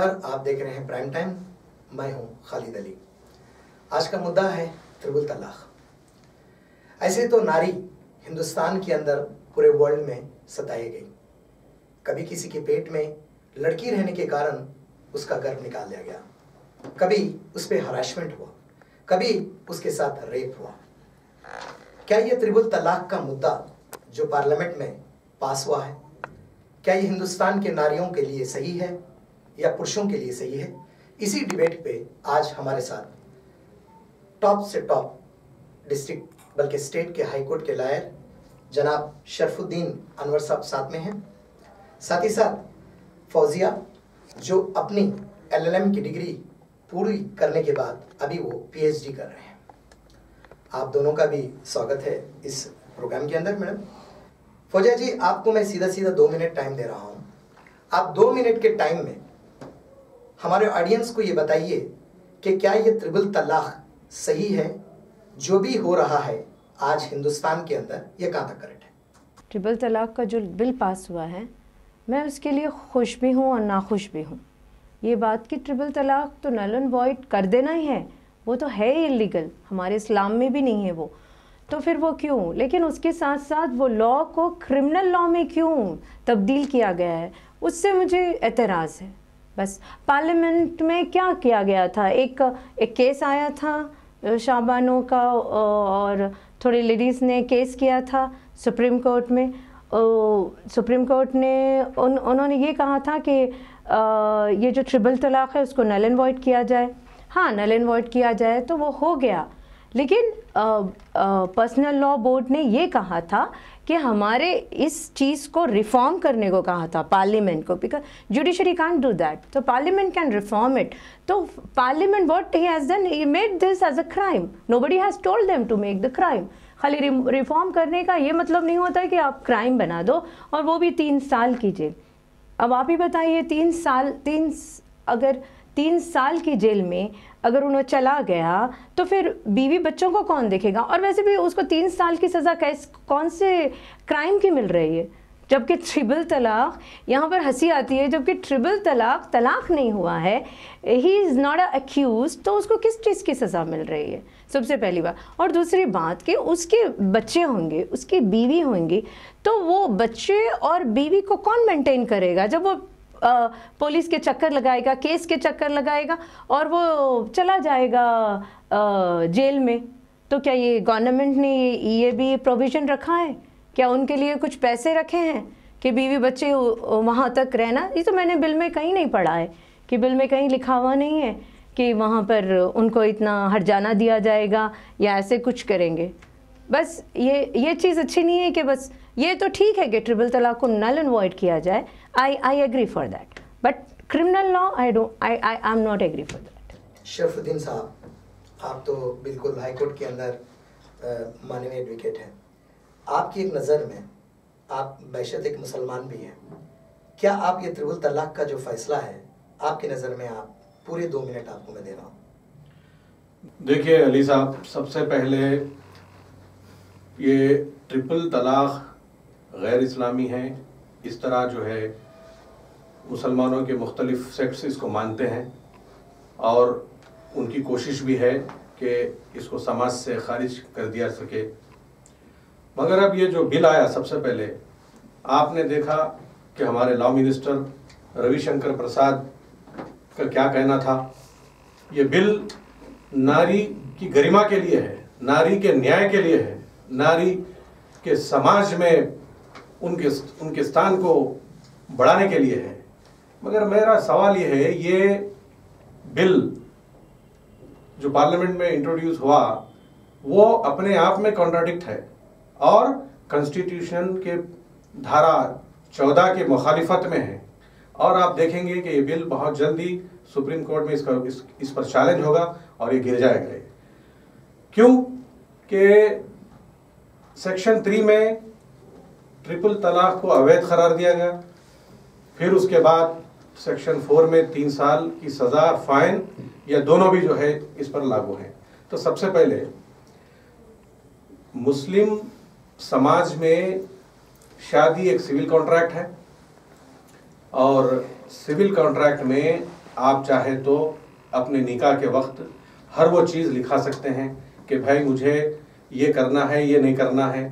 नमस्कार, आप देख रहे हैं प्राइम टाइम। मैं हूं खालिद अली। आज का मुद्दा है ट्रिपल तलाक। ऐसे तो नारी हिंदुस्तान के अंदर पूरे वर्ल्ड में सताई गई। कभी किसी के पेट में लड़की रहने के कारण उसका गर्भ निकाल दिया गया, कभी उस पर हरासमेंट हुआ, कभी उसके साथ रेप हुआ। क्या ये ट्रिपल तलाक का मुद्दा जो पार्लियामेंट में पास हुआ है, क्या ये हिंदुस्तान के नारियों के लिए सही है या पुरुषों के लिए सही है? इसी डिबेट पे आज हमारे साथ टॉप से टॉप डिस्ट्रिक्ट बल्कि स्टेट के हाई कोर्ट के लॉयर जनाब शरफुद्दीन अनवर साहब साथ में हैं। साथ ही साथ फौजिया जो अपनी LLM की डिग्री पूरी करने के बाद अभी वो PhD कर रहे हैं। आप दोनों का भी स्वागत है इस प्रोग्राम के अंदर। मैडम फौजिया जी, आपको मैं सीधा 2 मिनट टाइम दे रहा हूँ। आप 2 मिनट के टाइम में हमारे ऑडियंस को ये बताइए कि क्या ये ट्रिपल तलाक सही है? जो भी हो रहा है आज हिंदुस्तान के अंदर, ये कहाँ तक करेक्ट है? ट्रिपल तलाक का जो बिल पास हुआ है, मैं उसके लिए खुश भी हूँ और नाखुश भी हूँ। ये बात कि ट्रिपल तलाक तो नल एंड वॉइड कर देना ही है, वो तो है इलीगल, हमारे इस्लाम में भी नहीं है वो, तो फिर वो क्यों? लेकिन उसके साथ साथ वो लॉ को क्रिमिनल लॉ में क्यों तब्दील किया गया है, उससे मुझे एतराज़ है। बस पार्लियामेंट में क्या किया गया था, एक केस आया था शाबानों का और थोड़ी लेडीज़ ने केस किया था सुप्रीम कोर्ट में। सुप्रीम कोर्ट ने उन्होंने ये कहा था कि ये जो ट्रिपल तलाक है उसको नल एंड वॉइड किया जाए। हाँ, नल एंड वॉइड किया जाए तो वो हो गया, लेकिन पर्सनल लॉ बोर्ड ने ये कहा था कि हमारे इस चीज़ को रिफॉर्म करने को कहा था पार्लियामेंट को, because judiciary can't do that, तो पार्लियामेंट कैन रिफॉर्म इट। तो parliament what he has done, he made this as a crime, nobody has told them to make the crime. खाली रिफॉर्म करने का ये मतलब नहीं होता है कि आप क्राइम बना दो, और वो भी 3 साल की जेल। अब आप ही बताइए, 3 साल की जेल में अगर उन्हें चला गया तो फिर बीवी बच्चों को कौन देखेगा? और वैसे भी उसको 3 साल की सज़ा कौन से क्राइम की मिल रही है? जबकि ट्रिपल तलाक, यहाँ पर हंसी आती है, जबकि ट्रिपल तलाक नहीं हुआ है, ही इज़ नॉट अक्यूज, तो उसको किस चीज़ की सज़ा मिल रही है? सबसे पहली बात। और दूसरी बात कि उसके बच्चे होंगे, उसकी बीवी होंगी, तो वो बच्चे और बीवी को कौन मेंटेन करेगा जब वो पुलिस के चक्कर लगाएगा, केस के चक्कर लगाएगा और वो चला जाएगा जेल में? तो क्या ये गवर्नमेंट ने ये भी प्रोविज़न रखा है? क्या उनके लिए कुछ पैसे रखे हैं कि बीवी बच्चे वहाँ तक रहना? ये तो मैंने बिल में कहीं नहीं पढ़ा है, कि बिल में कहीं लिखा हुआ नहीं है कि वहाँ पर उनको इतना हर्जाना दिया जाएगा या ऐसे कुछ करेंगे। बस ये चीज़ अच्छी नहीं है कि बस ये तो ठीक है कि ट्रिपल तलाक को नल एंड वॉइड किया जाए, I agree for that, but criminal law I am not agree for that. Sharafuddin साहब, आप तो बिल्कुल हाई कोर्ट के अंदर माननीय एडवोकेट हैं। आपकी एक नज़र में, आप बेशक एक मुसलमान भी हैं, क्या आप ये ट्रिपल तलाक का जो फैसला है आपकी नज़र में, आप पूरे 2 मिनट आपको मैं दे रहा हूँ। देखिए अली साहब, सबसे पहले ये ट्रिपल तलाक गैर इस्लामी है, इस तरह जो है मुसलमानों के मुख्तलिफ सेक्ट्स इसको मानते हैं और उनकी कोशिश भी है कि इसको समाज से खारिज कर दिया सके। मगर अब ये जो बिल आया, सबसे पहले आपने देखा कि हमारे लॉ मिनिस्टर रविशंकर प्रसाद का क्या कहना था। ये बिल नारी की गरिमा के लिए है, नारी के न्याय के लिए है, नारी के समाज में उनके स्थान को बढ़ाने के लिए है। मगर मेरा सवाल ये है, ये बिल जो पार्लियामेंट में इंट्रोड्यूस हुआ वो अपने आप में कॉन्ट्राडिक्ट है और कॉन्स्टिट्यूशन के धारा 14 के मुखालिफत में है। और आप देखेंगे कि ये बिल बहुत जल्दी सुप्रीम कोर्ट में इस पर चैलेंज होगा और ये गिर जाएगा। क्यों? कि सेक्शन 3 में ट्रिपल तलाक को अवैध करार दिया गया, फिर उसके बाद सेक्शन 4 में 3 साल की सज़ा, फाइन या दोनों भी जो है इस पर लागू है। तो सबसे पहले मुस्लिम समाज में शादी एक सिविल कॉन्ट्रैक्ट है और सिविल कॉन्ट्रैक्ट में आप चाहे तो अपने निकाह के वक्त हर वो चीज़ लिखा सकते हैं कि भाई मुझे ये करना है, ये नहीं करना है।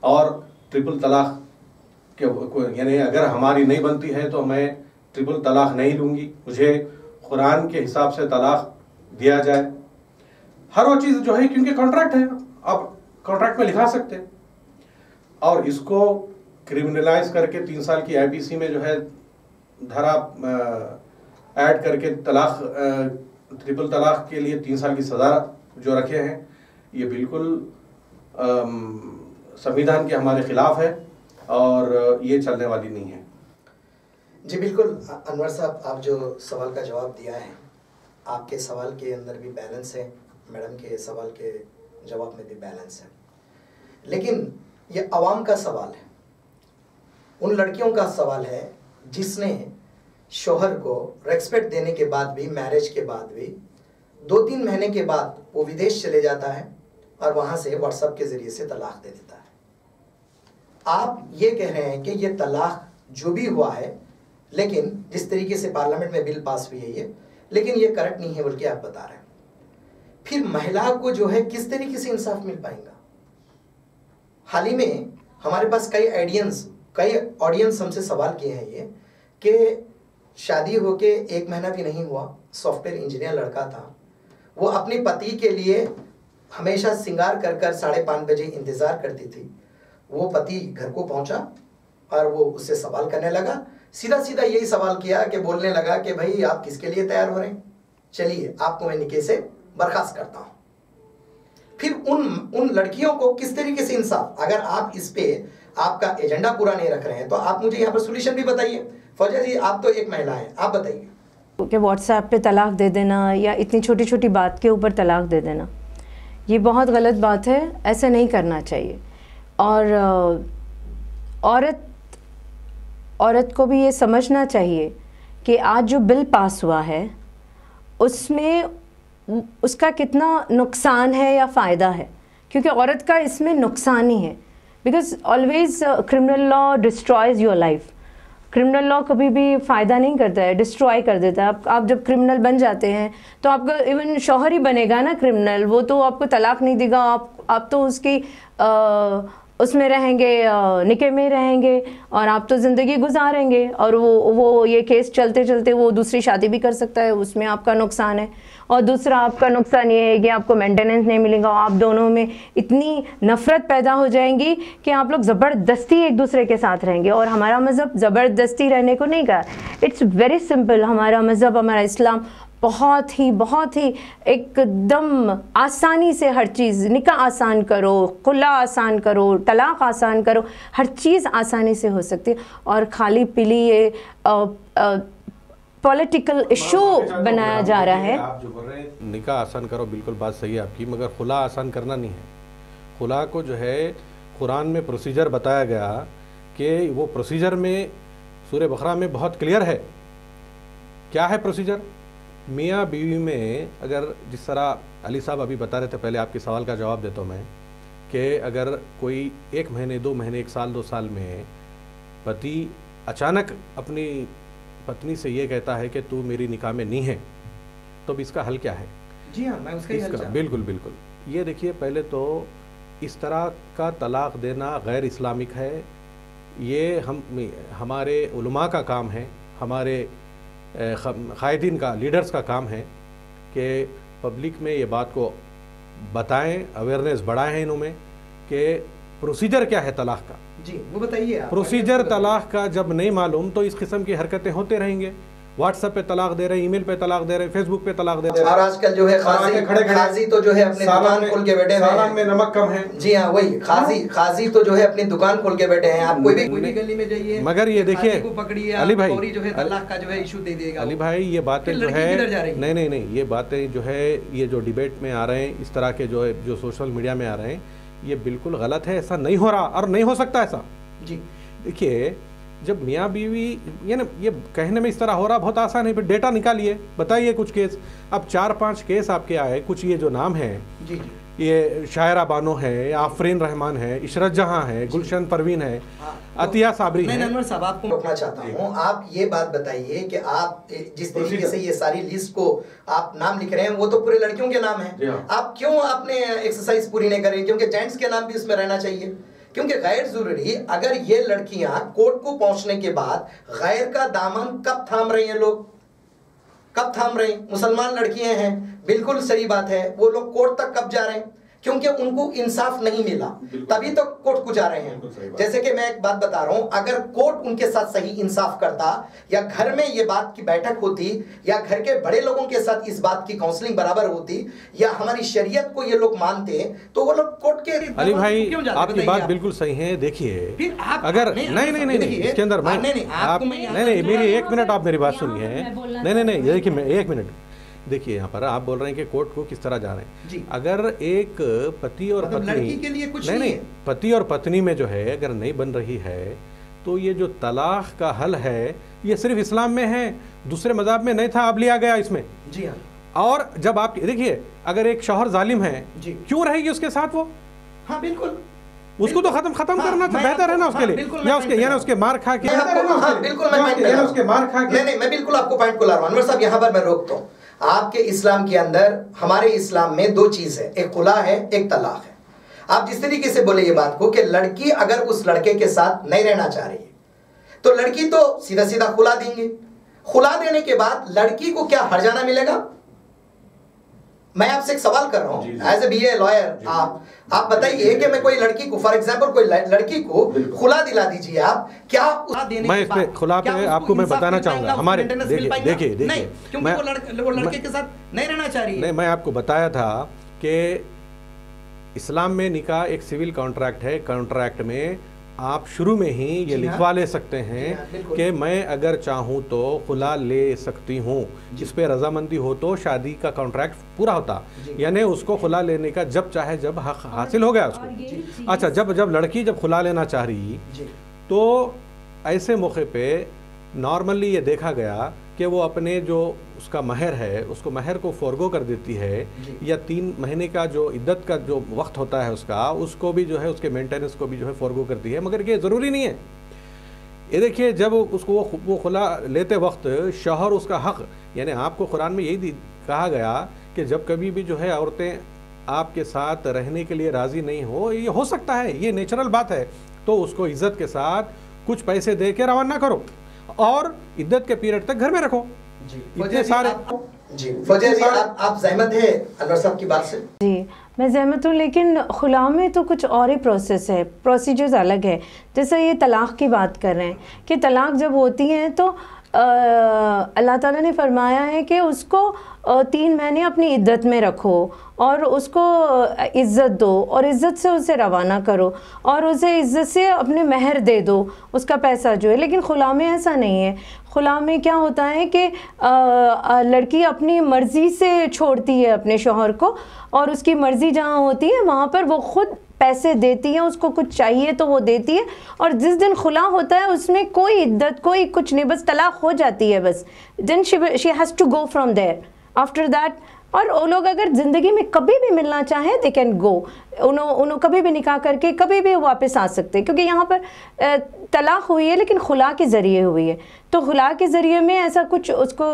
और ट्रिपल तलाक के यानी अगर हमारी नहीं बनती है तो मैं ट्रिपल तलाक नहीं लूँगी, मुझे कुरान के हिसाब से तलाक दिया जाए। हर वो चीज़ जो है, क्योंकि कॉन्ट्रैक्ट है, आप कॉन्ट्रैक्ट में लिखा सकते हैं। और इसको क्रिमिनलाइज करके 3 साल की आईपीसी में जो है धारा ऐड करके तलाक, ट्रिपल तलाक के लिए 3 साल की सज़ा जो रखे हैं, ये बिल्कुल संविधान के हमारे खिलाफ है और ये चलने वाली नहीं है। जी बिल्कुल अनवर साहब, आप जो सवाल का जवाब दिया है, आपके सवाल के अंदर भी बैलेंस है, मैडम के सवाल के जवाब में भी बैलेंस है, लेकिन ये अवाम का सवाल है, उन लड़कियों का सवाल है जिसने शोहर को रेस्पेक्ट देने के बाद भी, मैरिज के बाद भी 2-3 महीने के बाद वो विदेश चले जाता है और वहाँ से व्हाट्सएप के ज़रिए से तलाक दे देता है। आप ये कह रहे हैं कि ये तलाक जो भी हुआ है, लेकिन जिस तरीके से पार्लियामेंट में बिल पास हुई है ये, लेकिन ये करेक्ट नहीं है बल्कि आप बता रहे हैं। फिर महिला को जो है किस तरीके से इंसाफ मिल पाएगा? हाल ही में हमारे पास कई ऑडियंस हमसे सवाल किए हैं ये कि शादी होके 1 महीना भी नहीं हुआ, सॉफ्टवेयर इंजीनियर लड़का था, वो अपने पति के लिए हमेशा श्रृंगार कर 5:30 बजे इंतज़ार करती थी। वो पति घर को पहुंचा और वो उससे सवाल करने लगा, सीधा सीधा यही सवाल किया कि बोलने लगा कि भाई आप किसके लिए तैयार हो रहे हैं, चलिए आपको मैं निकाह से बर्खास्त करता हूं। फिर उन लड़कियों को किस तरीके से इंसाफ? अगर आप इस पे आपका एजेंडा पूरा नहीं रख रहे हैं तो आप मुझे यहाँ पर सोल्यूशन भी बताइए। फौजिया जी, आप तो एक महिला हैं, आप बताइए। कि व्हाट्सएप पे तलाक दे देना या इतनी छोटी छोटी बात के ऊपर तलाक दे देना, ये बहुत गलत बात है, ऐसे नहीं करना चाहिए। और औरत को भी ये समझना चाहिए कि आज जो बिल पास हुआ है उसमें उसका कितना नुकसान है या फ़ायदा है, क्योंकि औरत का इसमें नुकसान ही है। Because always criminal law destroys your life. Criminal law कभी भी फ़ायदा नहीं करता है, डिस्ट्रॉय कर देता है। आप जब क्रिमिनल बन जाते हैं तो आपका इवन शौहर ही बनेगा ना क्रिमिनल, वो तो आपको तलाक नहीं देगा, आप तो उसकी उसमें रहेंगे, निकाह में रहेंगे और आप तो ज़िंदगी गुजारेंगे। और वो ये केस चलते चलते वो दूसरी शादी भी कर सकता है, उसमें आपका नुकसान है। और दूसरा आपका नुकसान ये है कि आपको मेंटेनेंस नहीं मिलेगा, आप दोनों में इतनी नफ़रत पैदा हो जाएंगी कि आप लोग ज़बरदस्ती एक दूसरे के साथ रहेंगे। और हमारा मज़हब ज़बरदस्ती रहने को नहीं कहा, इट्स वेरी सिंपल। हमारा मज़हब, हमारा इस्लाम बहुत ही एकदम आसानी से हर चीज़, निकाह आसान करो, खुला आसान करो, तलाक आसान करो, हर चीज़ आसानी से हो सकती है। और खाली पीली ये पॉलिटिकल इशू बनाया जा रहा है। आप जो बोल रहे हैं निकाह आसान करो, बिल्कुल बात सही है आपकी, मगर खुला आसान करना नहीं है। खुला को जो है कुरान में प्रोसीजर बताया गया कि वो प्रोसीजर में सूरह बकरा में बहुत क्लियर है। क्या है प्रोसीजर? मियाँ बीवी में अगर जिस तरह अली साहब अभी बता रहे थे, पहले आपके सवाल का जवाब देता हूँ मैं, कि अगर कोई 1 महीने 2 महीने 1 साल 2 साल में पति अचानक अपनी पत्नी से ये कहता है कि तू मेरी निकाह में नहीं है, तो इसका हल क्या है? जी हाँ, मैं उसका हल बिल्कुल ये देखिए, पहले तो इस तरह का तलाक देना गैर इस्लामिक है। ये हमारे उलमा का काम है, हमारे कायदीन का, लीडर्स का काम है कि पब्लिक में ये बात को बताएं, अवेयरनेस बढ़ाएं हैं इनमें कि प्रोसीजर क्या है तलाक का। जी वो बताइए आप। प्रोसीजर तलाक का जब नहीं मालूम तो इस किस्म की हरकतें होते रहेंगे। व्हाट्सएप पे तलाक दे रहे हैं, ईमेल पे तलाक दे रहे हैं, फेसबुक पे तलाक दे रहे हैं। और आजकल जो है खाजी तो जो है अपनी दुकान खोल के बैठे हैं। सालन में नमक कम है। जी हाँ, वही खाजी तो जो है अपनी दुकान खोल के बैठे हैं। आप कोई भी गली में जाइए, मगर ये देखिए अली भाई जो है तलाक का जो है इशू दे देगा। अली भाई ये बातें जो है नहीं, ये बातें जो है, ये जो डिबेट में आ रहे हैं, इस तरह के जो सोशल मीडिया में आ रहे हैं, ये बिल्कुल गलत है। ऐसा नहीं हो रहा और नहीं हो सकता ऐसा। जी देखिए, जब मियाँ बीवी ये कहने में इस तरह हो रहा बहुत आसान है, फिर डेटा निकालिए, बताइए कुछ केस। अब 4-5 केस आपके आए, कुछ ये जो नाम है, जी ये शायरा बानो है, आफरीन रहमान है, इशरत जहां है, गुलशन परवीन है, अतिया साबरी है। अनवर साहब आपको रोकना चाहता हूँ, आप ये बात बताइए कि आप जिस तरीके से ये सारी लिस्ट को आप नाम लिख रहे हैं वो तो पूरे लड़कियों के नाम है, आप क्यों आपने एक्सरसाइज पूरी नहीं करें? क्योंकि जेंट्स के नाम भी उसमें रहना चाहिए, क्योंकि गैर जरूरी अगर ये लड़कियां कोर्ट को पहुंचने के बाद गैर का दामन कब थाम रही हैं, लोग कब थाम रहे हैं? मुसलमान लड़कियां हैं, बिल्कुल सही बात है, वो लोग कोर्ट तक कब जा रहे हैं? क्योंकि उनको इंसाफ नहीं मिला, तभी तो कोर्ट को जा रहे हैं। जैसे कि मैं एक बात बता रहा हूं, अगर कोर्ट उनके साथ सही इंसाफ करता या घर में ये बात की बैठक होती या घर के बड़े लोगों के साथ इस बात की काउंसलिंग बराबर होती या हमारी शरीयत को ये लोग मानते तो वो लोग कोर्ट के। अली भाई आपकी बात बिल्कुल सही है। देखिए अगर नहीं इसके अंदर नहीं मेरी एक मिनट आप मेरी बात सुनिए। नहीं देखिए मैं एक मिनट, देखिए यहाँ पर आप बोल रहे हैं कि कोर्ट को किस तरह जा रहे हैं जी। अगर एक पति और पत्नी लड़की के लिए कुछ नहीं पति और पत्नी में जो है अगर नहीं बन रही है तो ये जो तलाक का हल है ये सिर्फ इस्लाम में है, दूसरे मज़हब में नहीं था, अब लिया गया इसमें जी हाँ। और जब आप देखिए अगर एक शौहर जालिम है क्यों रहेगी उसके साथ वो? हाँ बिल्कुल, उसको तो खत्म करना बेहतर है ना उसके लिए, या उसके यानी उसके मार खा के उसके मार खा के नहीं मैं बिल्कुल आपको पॉइंट को ला रहा हूं। अनवर साहब यहाँ पर मैं रोकता हूँ, आपके इस्लाम के अंदर हमारे इस्लाम में दो चीज है, एक खुला है एक तलाक है। आप जिस तरीके से बोले ये बात को कि लड़की अगर उस लड़के के साथ नहीं रहना चाह रही है तो लड़की तो सीधा सीधा खुला देंगे, खुला देने के बाद लड़की को क्या हर्जाना मिलेगा? मैं आपसे एक सवाल कर रहा हूं एज ए बीए लॉयर, आप बताइए कि मैं कोई लड़की को फॉर एग्जांपल कोई लड़की को खुला दिला दीजिए आप, क्या मैं इस पे खुला पे आपको मैं बताना चाहूंगा हमारे देखिए क्योंकि वो लड़के के साथ नहीं रहना चाह रही है। नहीं मैं आपको बताया था कि इस्लाम में निकाह एक सिविल कॉन्ट्रैक्ट है, कॉन्ट्रैक्ट में आप शुरू में ही ये लिखवा ले सकते हैं कि मैं अगर चाहूँ तो खुला ले सकती हूँ, जिस पे रजामंदी हो तो शादी का कॉन्ट्रैक्ट पूरा होता, यानी उसको खुला लेने का जब चाहे जब हक हासिल हो गया उसको। अच्छा जब लड़की जब खुला लेना चाह रही तो ऐसे मौके पे नॉर्मली ये देखा गया कि वो अपने जो उसका महर है उसको महर को फोरगो कर देती है, या 3 महीने का जो इद्दत का जो वक्त होता है उसको भी जो है उसके मेंटेनेंस को भी जो है फोरगो करती है। मगर ये ज़रूरी नहीं है। ये देखिए जब उसको वो खुला लेते वक्त शौहर उसका हक, यानी आपको कुरान में यही कहा गया कि जब कभी भी जो है औरतें आपके साथ रहने के लिए राज़ी नहीं हो, ये हो सकता है, ये नेचुरल बात है, तो उसको इज़्ज़त के साथ कुछ पैसे दे के रवाना करो और इद्दत के पीरियड तक घर में रखो। इतने सारे जी फौजिया जी आप सहमत है अनवर साहब की बात से? जी मैं सहमत हूँ, लेकिन खुला में तो कुछ और ही प्रोसेस है, प्रोसीजर्स अलग है। जैसे ये तलाक़ की बात कर रहे हैं कि तलाक़ जब होती है तो अल्लाह ताला ने फरमाया है कि उसको 3 महीने अपनी इद्दत में रखो और उसको इज़्ज़त दो और इज़्ज़त से उसे रवाना करो और उसे इज़्ज़त से अपने महर दे दो, उसका पैसा जो है। लेकिन खुला में ऐसा नहीं है। खुला में क्या होता है कि लड़की अपनी मर्ज़ी से छोड़ती है अपने शौहर को और उसकी मर्ज़ी जहाँ होती है वहाँ पर वो ख़ुद पैसे देती है, उसको कुछ चाहिए तो वो देती है, और जिस दिन खुला होता है उसमें कोई इद्दत कोई कुछ नहीं, बस तलाक हो जाती है बस। Then she has to go from there after that. और वो लोग अगर ज़िंदगी में कभी भी मिलना चाहें दे कैन गो, उन्होंने कभी भी निकाह करके कभी भी वापस आ सकते हैं, क्योंकि यहाँ पर तलाक हुई है लेकिन खुला के ज़रिए हुई है। तो खुला के ज़रिए में ऐसा कुछ उसको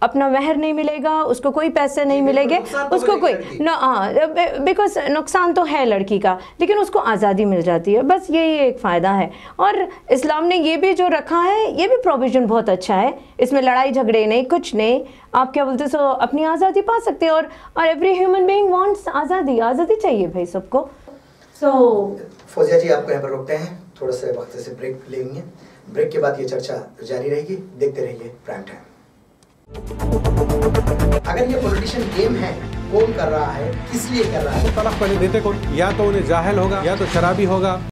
अपना महर नहीं मिलेगा, उसको कोई पैसे नहीं मिलेंगे, उसको कोई ना, हाँ बिकॉज नुकसान तो है लड़की का, लेकिन उसको आज़ादी मिल जाती है, बस यही एक फ़ायदा है। और इस्लाम ने ये भी जो रखा है ये भी प्रोविज़न बहुत अच्छा है, इसमें लड़ाई झगड़े नहीं, कुछ नहीं, आप क्या बोलते सो अपनी आज़ादी पा सकते हैं। और एवरी ह्यूमन बीइंग वांट्स आज़ादी, आज़ादी चाहिए भाई सबको। फौजिया जी आपको यहाँ पर रोकते हैं, थोड़ा सा वक्त से ब्रेक लेंगे, ब्रेक के बाद ये चर्चा जारी रहेगी। देखते रहिए प्राइम टाइम। अगर ये पॉलिटिशियन गेम है, कौन कर रहा है, किस लिए कर रहा है? तलाक पहले देते कौन? या तो उन्हें जाहिल होगा या तो शराबी होगा।